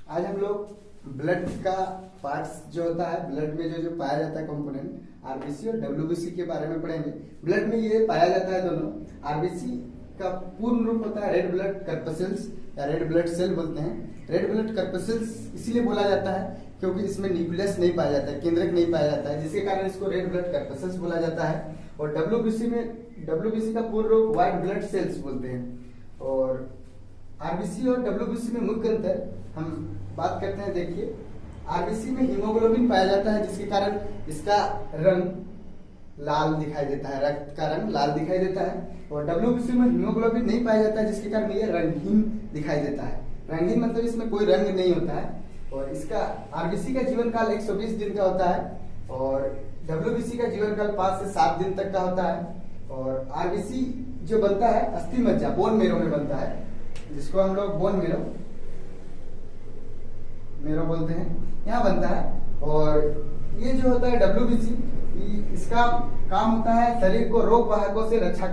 आज हम लोग ब्लड का पार्ट्स जो होता है, ब्लड में जो जो पाया जाता है कंपोनेंट आरबीसी और डब्ल्यूबीसी के बारे में पढ़ेंगे। ब्लड में ये पाया जाता है दोनों। आरबीसी का पूर्ण रूप होता है रेड ब्लड कर्पसेल्स या रेड ब्लड सेल बोलते हैं। रेड ब्लड कर्पसेल्स इसीलिए बोला जाता है क्योंकि इसमें न्यूक्लियस नहीं पाया जाता है, केंद्रक नहीं पाया जाता है, जिसके कारण इसको रेड ब्लड कर्पसेल्स बोला जाता है। और डब्ल्यूबीसी का पूर्ण रूप व्हाइट ब्लड सेल्स बोलते हैं। और आरबीसी और डब्ल्यूबीसी में मुख्य अंतर हम बात करते हैं। देखिए, आरबीसी में हीमोग्लोबिन पाया जाता है, जिसके कारण इसका रंग लाल दिखाई देता है, रक्त का रंग लाल दिखाई देता है। और डब्ल्यूबीसी में हीमोग्लोबिन नहीं पाया जाता है, जिसके कारण ये रंगहीन दिखाई देता है। रंगहीन मतलब इसमें कोई रंग नहीं होता है। और इसका आरबीसी का जीवन काल 120 दिन का होता है और डब्ल्यूबीसी का जीवन काल 5 से 7 दिन तक का होता है। और आरबीसी जो बनता है अस्थि मज्जा, बोन मेरो में बनता है, जिसको हम लोग बोन मेरो बोलते हैं, यहाँ बनता है। और ये जो होता है डब्ल्यूबीसी, इसका काम होता है शरीर को रोग वाहकों से रक्षा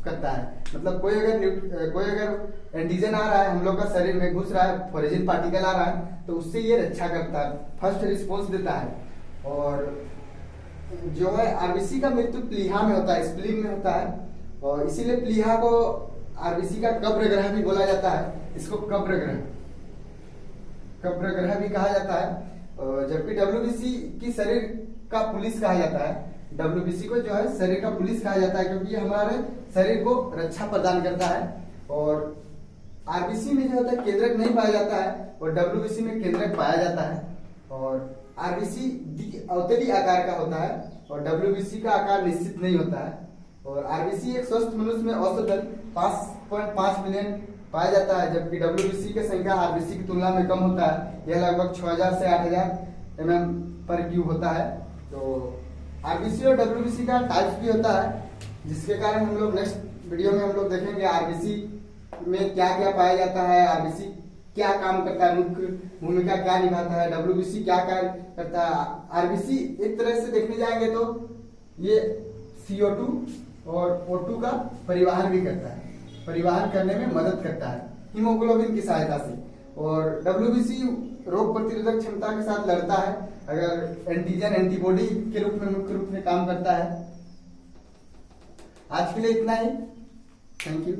करता है। मतलब कोई अगर एंटीजन आ रहा है, हम लोग का शरीर में घुस रहा है, फॉरेजिन पार्टिकल आ रहा है, तो उससे ये रक्षा करता है, फर्स्ट रिस्पॉन्स देता है। और जो है आरबीसी का मृत्यु प्लीहा में होता है, स्प्लीन में होता है। और इसीलिए प्लीहा को आरबीसी का कब्र ग्रह भी बोला जाता है। इसको कब्र ग्रह भी कहा जाता है। जबकि डब्ल्यूबीसी की शरीर का पुलिस कहा जाता है। डब्ल्यूबीसी को जो है शरीर का पुलिस कहा जाता है, क्योंकि ये हमारे शरीर को रक्षा प्रदान करता है। और आरबीसी में जो होता है केंद्रक नहीं पाया जाता है और डब्ल्यूबीसी में केंद्रक पाया जाता है। और आरबीसी अवतरी आकार का होता है और डब्ल्यूबीसी का आकार निश्चित नहीं होता है। और आरबीसी एक स्वस्थ मनुष्य में औसतन 5.5 मिलियन पाया जाता है, जबकि डब्ल्यूबीसी की संख्या आरबीसी की तुलना में कम होता है। यह लगभग 6000 से 8000 mm पर क्यूब होता है। तो आरबीसी और डब्ल्यूबीसी का टाइप्स भी होता है, जिसके कारण हम लोग नेक्स्ट वीडियो में हम लोग देखेंगे आरबीसी में क्या क्या पाया जाता है, आरबीसी क्या काम करता है, मुख्य भूमिका क्या निभाता है, डब्ल्यूबीसी क्या कार्य करता है। आरबीसी एक तरह से देखने जाएंगे तो ये CO2 और O2 का परिवहन भी करता है, परिवहन करने में मदद करता है हीमोग्लोबिन की सहायता से। और डब्ल्यूबीसी रोग प्रतिरोधक क्षमता के साथ लड़ता है, अगर एंटीजन एंटीबॉडी के रूप में मुख्य रूप में काम करता है। आज के लिए इतना ही। Thank you.